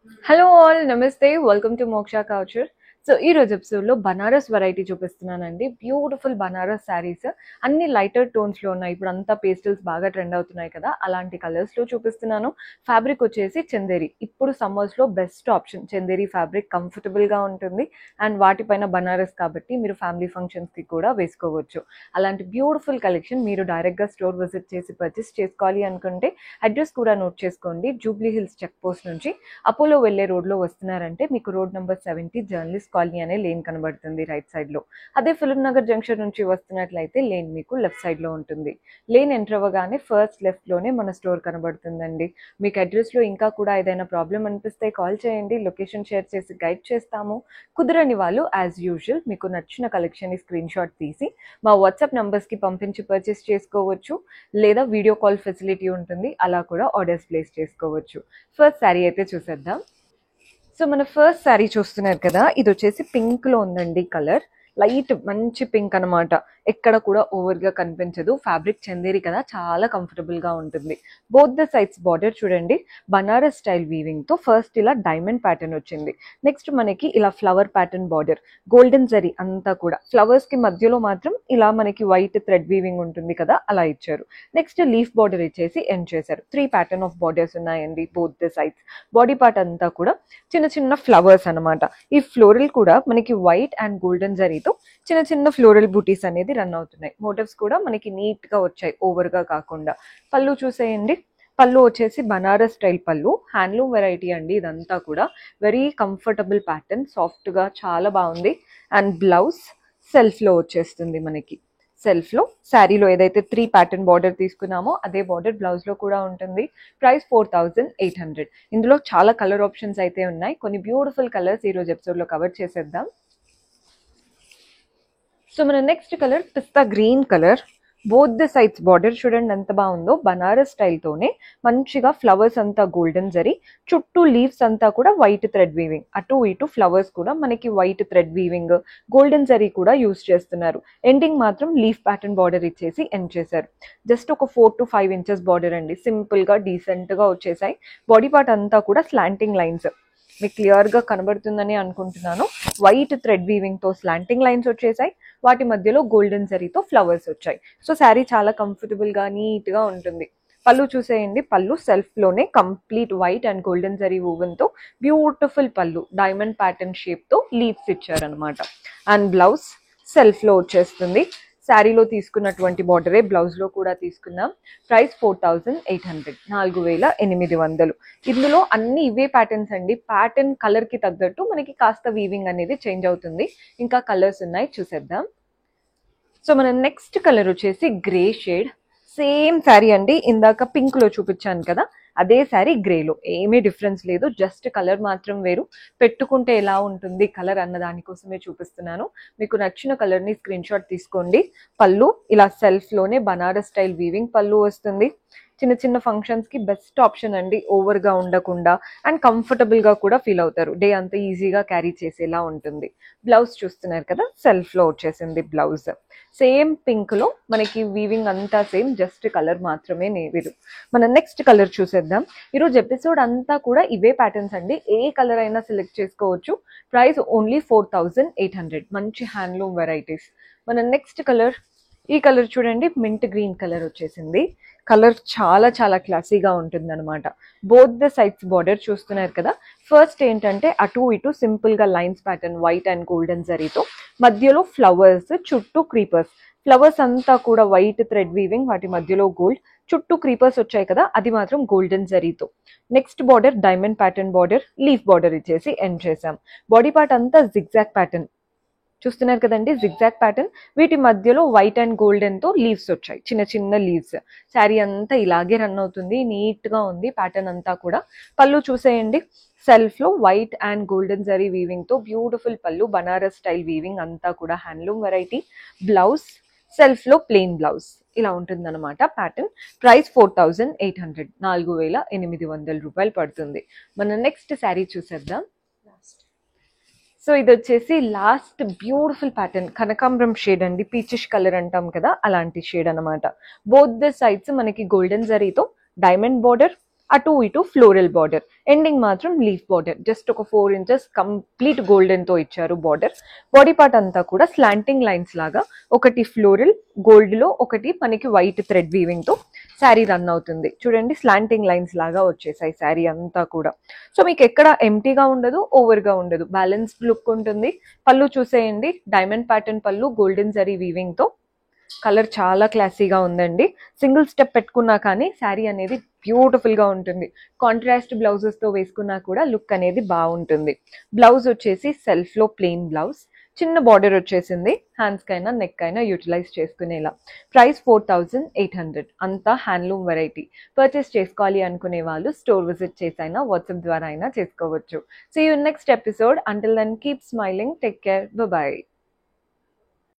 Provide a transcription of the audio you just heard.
Hello all నమస్తే welcome to మోక్ష culture. So ఈ రోజు ఎపిసోడ్లో బనారస్ వెరైటీ చూపిస్తున్నానండి. బ్యూటిఫుల్ బనారస్ శారీస్ అన్ని లైటర్ టోన్స్లో ఉన్నాయి. ఇప్పుడు అంతా పేస్టల్స్ బాగా ట్రెండ్ అవుతున్నాయి కదా, అలాంటి కలర్స్లో చూపిస్తున్నాను. ఫ్యాబ్రిక్ వచ్చేసి చందేరి. ఇప్పుడు సమ్మర్స్లో బెస్ట్ ఆప్షన్ చందేరి ఫ్యాబ్రిక్, కంఫర్టబుల్గా ఉంటుంది అండ్ వాటిపైన బనారస్ కాబట్టి మీరు ఫ్యామిలీ ఫంక్షన్స్కి కూడా వేసుకోవచ్చు. అలాంటి బ్యూటిఫుల్ కలెక్షన్ మీరు డైరెక్ట్గా స్టోర్ విజిట్ చేసి పర్చేస్ చేసుకోవాలి అనుకుంటే అడ్రస్ కూడా నోట్ చేసుకోండి. జూబ్లీ హిల్స్ చెక్ పోస్ట్ నుంచి అపోలో వెళ్లే రోడ్లో వస్తున్నారంటే మీకు రోడ్ నెంబర్ 70 జర్నలిస్ట్ కాలనీ అనే లేన్ కనబడుతుంది రైట్ సైడ్లో. అదే ఫిలిం నగర్ జంక్షన్ నుంచి వస్తున్నట్లయితే లేన్ మీకు లెఫ్ట్ సైడ్లో ఉంటుంది. లేన్ ఎంటర్ అవ్వగానే ఫస్ట్ లెఫ్ట్లోనే మన స్టోర్ కనబడుతుందండి. మీకు అడ్రస్లో ఇంకా కూడా ఏదైనా ప్రాబ్లం అనిపిస్తే కాల్ చేయండి, లొకేషన్ షేర్ చేసి గైడ్ చేస్తాము. కుదరని వాళ్ళు యాజ్ యూజువల్ మీకు నచ్చిన కలెక్షన్ని స్క్రీన్ షాట్ తీసి మా వాట్సాప్ నంబర్స్కి పంపించి పర్చేస్ చేసుకోవచ్చు, లేదా వీడియో కాల్ ఫెసిలిటీ ఉంటుంది, అలా కూడా ఆర్డర్స్ ప్లేస్ చేసుకోవచ్చు. ఫస్ట్ శారీ అయితే చూసేద్దాం. సో మన ఫస్ట్ శారీ చూస్తున్నారు కదా, ఇది వచ్చేసి పింక్లో ఉందండి. కలర్ లైట్ మంచి పింక్ అనమాట. ఎక్కడ కూడా ఓవర్గా కనిపించదు. ఫ్యాబ్రిక్ చందేరి కదా, చాలా కంఫర్టబుల్గా ఉంటుంది. బోత్ ద సైడ్స్ బార్డర్ చూడండి, బనారస్ స్టైల్ వీవింగ్తో ఫస్ట్ ఇలా డైమండ్ ప్యాటర్న్ వచ్చింది. నెక్స్ట్ మనకి ఇలా flower pattern border, golden zari అంతా కూడా. ఫ్లవర్స్కి మధ్యలో మాత్రం ఇలా మనకి వైట్ థ్రెడ్ వీవింగ్ ఉంటుంది కదా, అలా ఇచ్చారు. నెక్స్ట్ లీఫ్ బార్డర్ ఇచ్చేసి ఎండ్ చేశారు. 3 ప్యాటర్న్ ఆఫ్ బార్డర్స్ ఉన్నాయండి both the sides. Body part అంతా కూడా చిన్న చిన్న ఫ్లవర్స్ అనమాట. ఈ ఫ్లోరల్ కూడా మనకి వైట్ అండ్ గోల్డెన్ జరీతో చిన్న చిన్న ఫ్లోరల్ బూటీస్ అనేది రన్ అవుతున్నాయి. మోటివ్స్ కూడా మనకి నీట్ గా వచ్చాయి, ఓవర్ గా కాకుండా. పళ్ళు చూసేయండి, పళ్ళు వచ్చేసి బనారస్ స్టైల్ పళ్ళు, హ్యాండ్లూమ్ వెరైటీ అండి ఇదంతా కూడా. వెరీ కంఫర్టబుల్ ప్యాటర్న్, సాఫ్ట్ గా చాలా బాగుంది. అండ్ బ్లౌజ్ సెల్ఫ్ లో వచ్చేస్తుంది మనకి. సెల్ఫ్ లో శారీలో ఏదైతే 3 ప్యాటర్న్ బార్డర్ తీసుకున్నామో అదే బార్డర్ బ్లౌజ్ లో కూడా ఉంటుంది. ప్రైస్ 4800. ఇందులో చాలా కలర్ ఆప్షన్స్ అయితే ఉన్నాయి. కొన్ని బ్యూటిఫుల్ కలర్స్ ఈ రోజు ఎపిసోడ్ లో కవర్ చేసేద్దాం. సో మన next colour pista green colour. Both the sides border చూడండి ఎంత బాగుందో. బనారస్ స్టైల్తోనే మంచిగా ఫ్లవర్స్ అంతా గోల్డెన్ జరీ, చుట్టూ లీవ్స్ అంతా కూడా వైట్ థ్రెడ్ వీవింగ్. అటు ఇటు ఫ్లవర్స్ కూడా మనకి white thread weaving, golden zari కూడా యూస్ చేస్తున్నారు. ఎండింగ్ మాత్రం లీఫ్ ప్యాటర్న్ బార్డర్ ఇచ్చేసి ఎండ్ చేశారు. జస్ట్ ఒక 4 to 5 inches బార్డర్ అండి, సింపుల్ గా డీసెంట్ గా వచ్చేసాయి. బాడీ పార్ట్ అంతా కూడా స్లాంటింగ్ లైన్స్ మీకు క్లియర్ గా కనబడుతుందని అనుకుంటున్నాను. వైట్ థ్రెడ్ వీవింగ్ తో స్లాంటింగ్ లైన్స్ వచ్చేసాయి, వాటి మధ్యలో గోల్డెన్ జరీతో ఫ్లవర్స్ వచ్చాయి. సో శారీ చాలా కంఫర్టబుల్ గా నీట్ గా ఉంటుంది. పళ్ళు చూసేయండి, పళ్ళు సెల్ఫ్ లోనే complete white and golden zari woven తో బ్యూటిఫుల్ పళ్ళు, డైమండ్ ప్యాటర్న్ షేప్ తో లీవ్స్ ఇచ్చారనమాట. అండ్ బ్లౌజ్ సెల్ఫ్ లో వచ్చేస్తుంది. శారీలో తీసుకున్నటువంటి బార్డరే బ్లౌజ్ లో కూడా తీసుకున్నాం. ప్రైస్ 4800, 4800. ఇందులో అన్ని ఇవే ప్యాటర్న్స్ అండి. ప్యాటర్న్ కలర్ కి తగ్గట్టు మనకి కాస్త వీవింగ్ అనేది చేంజ్ అవుతుంది. ఇంకా కలర్స్ ఉన్నాయి, చూసేద్దాం. సో మన నెక్స్ట్ కలర్ వచ్చేసి గ్రే షేడ్. సేమ్ శారీ అండి, ఇందాక పింక్ లో చూపించాను కదా, అదే శారీ గ్రేలో. ఏమీ డిఫరెన్స్ లేదు, జస్ట్ కలర్ మాత్రం వేరు. పెట్టుకుంటే ఎలా ఉంటుంది కలర్ అన్న దానికోసమే చూపిస్తున్నాను. మీకు నచ్చిన కలర్ ని స్క్రీన్ షాట్ తీసుకోండి. పళ్ళు ఇలా సెల్ఫ్ లోనే బనారస్ స్టైల్ వీవింగ్ పళ్ళు వస్తుంది. చిన్న చిన్న ఫంక్షన్స్ కి బెస్ట్ ఆప్షన్ అండి, ఓవర్ గా ఉండకుండా అండ్ కంఫర్టబుల్ గా కూడా ఫీల్ అవుతారు. డే అంతా ఈజీగా క్యారీ చేసేలా ఉంటుంది. బ్లౌజ్ చూస్తున్నారు కదా, సెల్ఫ్ లో వచ్చేసింది బ్లౌజ్. సేమ్ పింక్ లో మనకి వీవింగ్ అంతా సేమ్, జస్ట్ కలర్ మాత్రమే వేరు. మన నెక్స్ట్ కలర్ చూసేద్దాం. ఈరోజు ఎపిసోడ్ అంతా కూడా ఇవే ప్యాటర్న్స్ అండి, ఏ కలర్ అయినా సెలెక్ట్ చేసుకోవచ్చు. Price only 4800. మంచి హ్యాండ్లూమ్ వెరైటీస్. మన నెక్స్ట్ కలర్, ఈ కలర్ చూడండి, మింట్ గ్రీన్ కలర్ వచ్చేసింది. కలర్ చాలా చాలా క్లాసీగా ఉంటుంది అనమాట. బోత్ ద సైడ్స్ బార్డర్ చూస్తున్నారు కదా. ఫస్ట్ ఏంటంటే అటు ఇటు సింపుల్ గా lines pattern white and golden జరీతో, మధ్యలో ఫ్లవర్స్, చుట్టూ క్రీపర్స్. ఫ్లవర్స్ అంతా కూడా వైట్ థ్రెడ్ వీవింగ్, వాటి మధ్యలో గోల్డ్, చుట్టూ క్రీపర్స్ వచ్చాయి కదా, అది మాత్రం గోల్డెన్ జరీతో. Next border diamond pattern border, leaf border ఇచ్చేసి ఎండ్ చేసాం. బాడీ పార్ట్ అంతా జిగ్జాగ్ ప్యాటర్న్ చూస్తున్నారు కదండి, జిగ్జాగ్ ప్యాటర్న్. వీటి మధ్యలో వైట్ అండ్ గోల్డెన్ తో లీవ్స్ వచ్చాయి, చిన్న చిన్న లీవ్స్. శారీ అంతా ఇలాగే రన్ అవుతుంది, నీట్ గా ఉంది ప్యాటర్న్ అంతా కూడా. పళ్ళు చూసేయండి, సెల్ఫ్ లో white and golden zari weaving తో బ్యూటిఫుల్ పళ్ళు, బనారస్ స్టైల్ వీవింగ్ అంతా కూడా హ్యాండ్లూమ్ వెరైటీ. బ్లౌజ్ సెల్ఫ్ లో ప్లెయిన్ బ్లౌజ్ ఇలా ఉంటుందన్నమాట ప్యాటర్న్. ప్రైస్ 4800, 4800 రూపాయలు పడుతుంది. మన నెక్స్ట్ శారీ చూసేద్దాం. సో ఇది వచ్చేసి లాస్ట్ బ్యూటిఫుల్ ప్యాటర్న్, కనకాంబరం షేడ్ అండి, పీచిష్ కలర్ అంటాం కదా, అలాంటి షేడ్ అనమాట. బోత్ ద సైడ్స్ మనకి గోల్డెన్ జరీతో డైమండ్ బార్డర్, అటు ఇటు ఫ్లోరల్ బార్డర్, ఎండింగ్ మాత్రం లీఫ్ బార్డర్, జస్ట్ ఒక 4 ఇంచెస్ కంప్లీట్ గోల్డెన్ తో ఇచ్చారు బార్డర్. బాడీ పార్ట్ అంతా కూడా స్లాంటింగ్ లైన్స్ లాగా, ఒకటి ఫ్లోరల్ గోల్డ్ లో, ఒకటి మనకి వైట్ థ్రెడ్ వీవింగ్ తో శారీ రన్ అవుతుంది. చూడండి స్లాంటింగ్ లైన్స్ లాగా వచ్చేసాయి శారీ అంతా కూడా. సో మీకు ఎక్కడ ఎంటీగా ఉండదు, ఓవర్ గా ఉండదు, బ్యాలెన్స్డ్ లుక్ ఉంటుంది. పళ్ళు చూసేయండి, డైమండ్ ప్యాటర్న్ పళ్ళు, గోల్డెన్ జరీ వీవింగ్ తో. కలర్ చాలా క్లాసీగా ఉందండి. సింగిల్ స్టెప్ పెట్టుకున్నా కానీ శారీ అనేది బ్యూటిఫుల్ గా ఉంటుంది. కాంట్రాస్ట్ బ్లౌజెస్ తో వేసుకున్నా కూడా లుక్ అనేది బాగుంటుంది. బ్లౌజ్ వచ్చేసి సెల్ఫ్ లో ప్లెయిన్ బ్లౌజ్, చిన్న బార్డర్ వచ్చేసింది. హ్యాండ్స్ కైనా నెక్ అయినా యూటిలైజ్ చేసుకునేలా. ప్రైస్ 4800. అంతా హ్యాండ్లూమ్ వెరైటీ. పర్చేస్ చేసుకోవాలి అనుకునే వాళ్ళు స్టోర్ విజిట్ చేసైనా వాట్సాప్ ద్వారా అయినా చేసుకోవచ్చు. See you next episode. Until then keep smiling, take care, by.